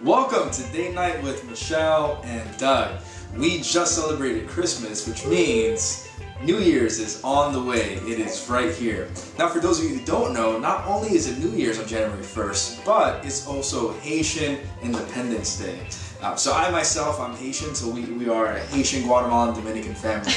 Welcome to Date Night with Michelle and Doug. We just celebrated Christmas, which means New Year's is on the way. It is right here. Now, for those of you who don't know, not only is it New Year's on January 1st, but it's also Haitian Independence Day. So I myself, I'm Haitian, so we are a Haitian, Guatemalan, Dominican family.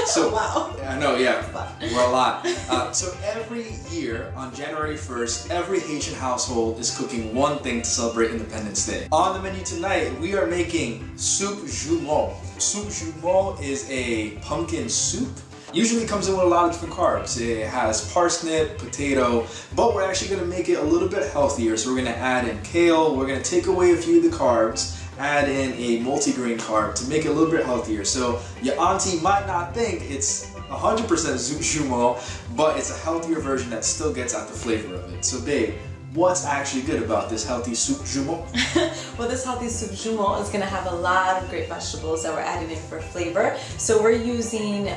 So wow. I know, yeah, we're a lot. So every year on January 1st, every Haitian household is cooking one thing to celebrate Independence Day. On the menu tonight, we are making soup Joumou. Soup Joumou is a pumpkin soup. Usually it comes in with a lot of different carbs. It has parsnip, potato, but we're actually going to make it a little bit healthier. So we're going to add in kale, we're going to take away a few of the carbs, add in a multi-grain carb to make it a little bit healthier. So your auntie might not think it's 100% soup Joumou, but it's a healthier version that still gets at the flavor of it. So babe, what's actually good about this healthy soup Joumou? Well, this healthy soup Joumou is going to have a lot of great vegetables that we're adding in for flavor. So we're using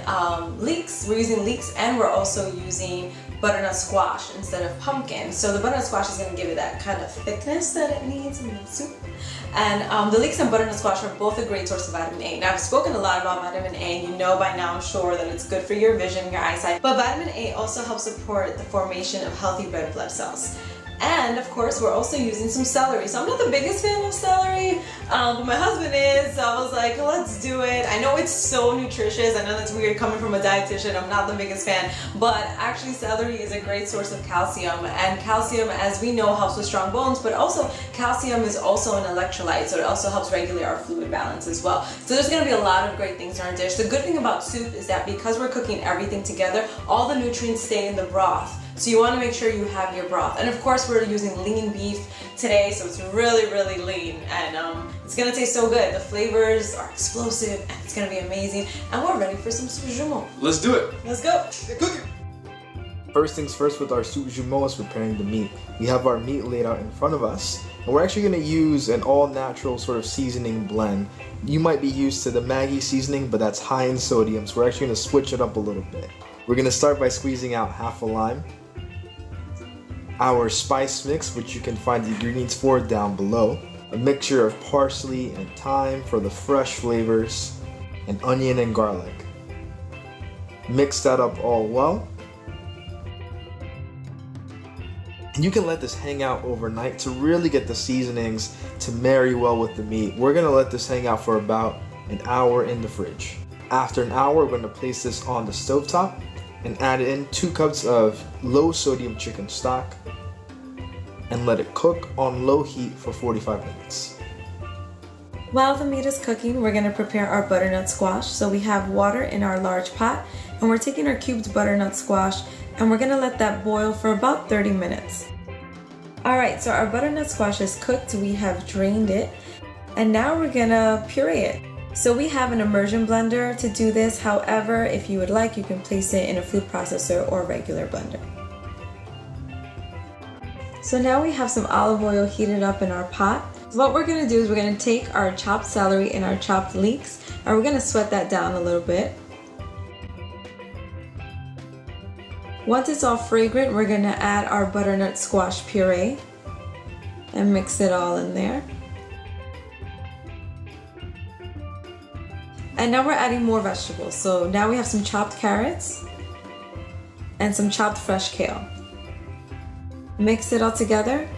leeks. We're using leeks, and we're also using butternut squash instead of pumpkin. So the butternut squash is going to give it that kind of thickness that it needs in the soup. And the leeks and butternut squash are both a great source of vitamin A. Now, I've spoken a lot about vitamin A, and you know by now, I'm sure, that it's good for your vision, your eyesight. But vitamin A also helps support the formation of healthy red blood cells. And of course, we're also using some celery. So I'm not the biggest fan of celery, but my husband is, so I was like, let's do it. I know it's so nutritious. I know that's weird coming from a dietitian. I'm not the biggest fan, but actually celery is a great source of calcium. And calcium, as we know, helps with strong bones, but also calcium is also an electrolyte, so it also helps regulate our fluid balance as well. So there's gonna be a lot of great things in our dish. The good thing about soup is that because we're cooking everything together, all the nutrients stay in the broth. So you want to make sure you have your broth. And of course, we're using lean beef today, so it's really, really lean. And it's going to taste so good. The flavors are explosive, and it's going to be amazing. And we're ready for some soup Joumou. Let's do it. Let's go. Get cooking. First things first, with our soup Joumou is preparing the meat. We have our meat laid out in front of us, and we're actually going to use an all-natural sort of seasoning blend. You might be used to the Maggi seasoning, but that's high in sodium, so we're actually going to switch it up a little bit. We're going to start by squeezing out half a lime, our spice mix, which you can find the ingredients for down below, a mixture of parsley and thyme for the fresh flavors, and onion and garlic. Mix that up all well. And you can let this hang out overnight to really get the seasonings to marry well with the meat. We're gonna let this hang out for about an hour in the fridge. After an hour, we're gonna place this on the stovetop and add in 2 cups of low sodium chicken stock and let it cook on low heat for 45 minutes. While the meat is cooking, we're going to prepare our butternut squash. So we have water in our large pot, and we're taking our cubed butternut squash, and we're going to let that boil for about 30 minutes. Alright, so our butternut squash is cooked. We have drained it, and now we're going to puree it. So we have an immersion blender to do this. However, if you would like, you can place it in a food processor or regular blender. So now we have some olive oil heated up in our pot. So what we're going to do is we're going to take our chopped celery and our chopped leeks, and we're going to sweat that down a little bit. Once it's all fragrant, we're going to add our butternut squash puree and mix it all in there. And now we're adding more vegetables. So now we have some chopped carrots and some chopped fresh kale. Mix it all together.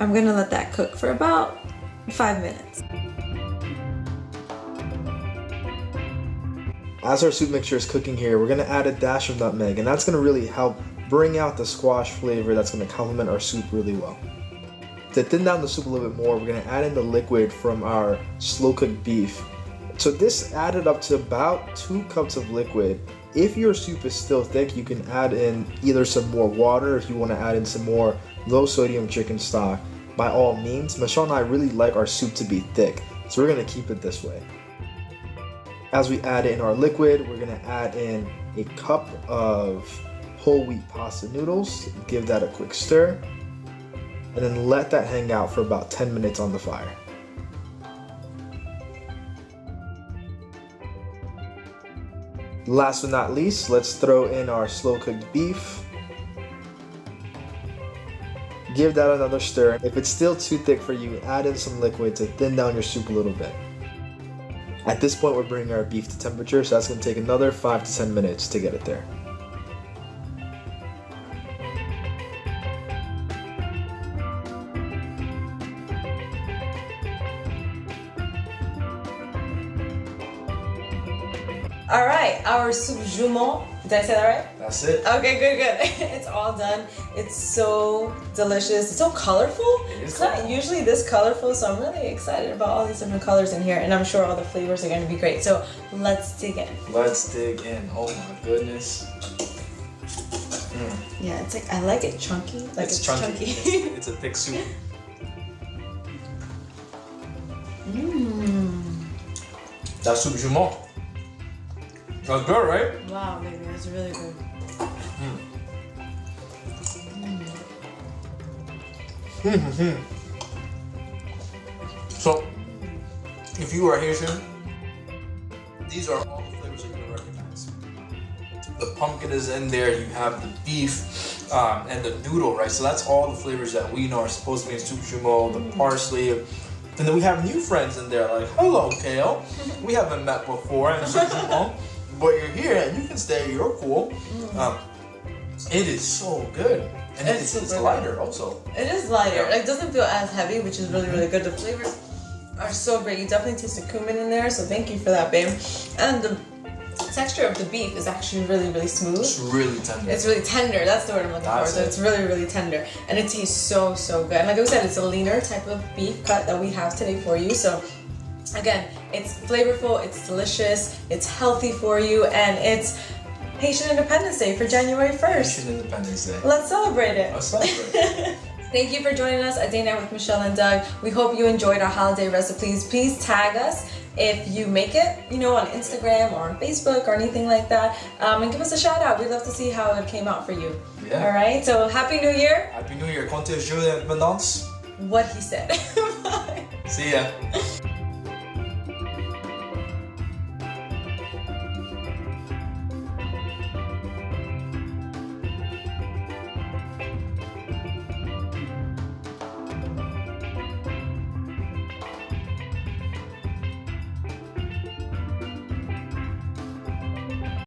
I'm gonna let that cook for about 5 minutes. As our soup mixture is cooking here, we're gonna add a dash of nutmeg, and that's gonna really help bring out the squash flavor that's gonna complement our soup really well. To thin down the soup a little bit more, we're gonna add in the liquid from our slow cooked beef. So this added up to about 2 cups of liquid. If your soup is still thick, you can add in either some more water if you want to add in some more low sodium chicken stock. By all means, Michelle and I really like our soup to be thick, so we're going to keep it this way. As we add in our liquid, we're going to add in a cup of whole wheat pasta noodles, give that a quick stir, and then let that hang out for about 10 minutes on the fire. Last but not least, let's throw in our slow cooked beef. Give that another stir. If it's still too thick for you, add in some liquid to thin down your soup a little bit. At this point, we're bringing our beef to temperature, so that's going to take another 5 to 10 minutes to get it there. All right, our soup Joumou. Did I say that right? That's it. Okay, good. It's all done. It's so delicious. It's so colorful. It's not usually this colorful, so I'm really excited about all these different colors in here, and I'm sure all the flavors are going to be great. So let's dig in. Let's dig in. Oh my goodness. Yeah, it's like, I like it chunky. Like it's chunky. It's a thick soup. That's soup Joumou. That's good, right? Wow, baby, that's really good. So, if you are Haitian, these are all the flavors that you're gonna recognize. The pumpkin is in there, you have the beef, and the noodle, right? So that's all the flavors that we know are supposed to be in soup Joumou, the parsley, and then we have new friends in there, like, hello, Kale. We haven't met before in soup Joumou, but you're here and you can stay, you're cool. It is so good. And it's lighter also. It is lighter. Yeah. Like, it doesn't feel as heavy, which is really, really good. The flavors are so great. You definitely taste the cumin in there, so thank you for that, babe. And the texture of the beef is actually really, really smooth. It's really tender. It's really tender. That's the word I'm looking for. So it's really, really tender. And it tastes so, so good. And like I said, it's a leaner type of beef cut that we have today for you. So again, it's flavorful, it's delicious, it's healthy for you, and it's Haitian Independence Day for January 1st. Haitian Independence Day. Let's celebrate it. Let's celebrate. Thank you for joining us at Day Night with Michelle and Doug. We hope you enjoyed our holiday recipes. Please tag us if you make it, on Instagram or on Facebook or anything like that. And give us a shout out. We'd love to see how it came out for you. Yeah. All right, so Happy New Year. Happy New Year. Comptez jour d'indépendance. What he said. Bye. See ya.